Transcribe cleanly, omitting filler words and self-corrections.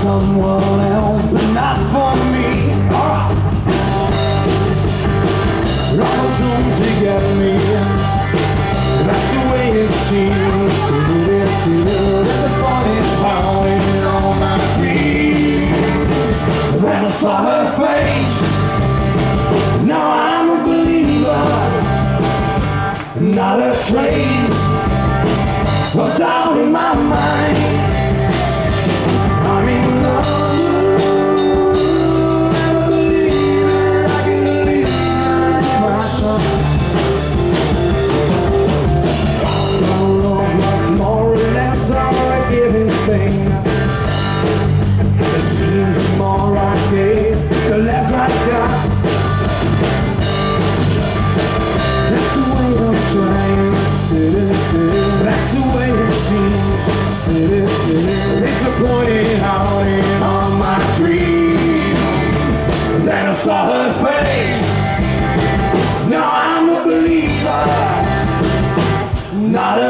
someone else, but not for me. Rivals once they get me. That's the way it seems. It's a funny pounding on my feet. Then I saw her face. Now I'm a believer. Not a trace of doubt in my mind. I'm in love. Never believe that I can leave myself. Love was more or less a giving thing. It seems the more I gave, the less I got. That's the way I'm trying. That's the way it seems. Disappointed out in all my dreams. Then I saw her face. Now I'm a believer. Not a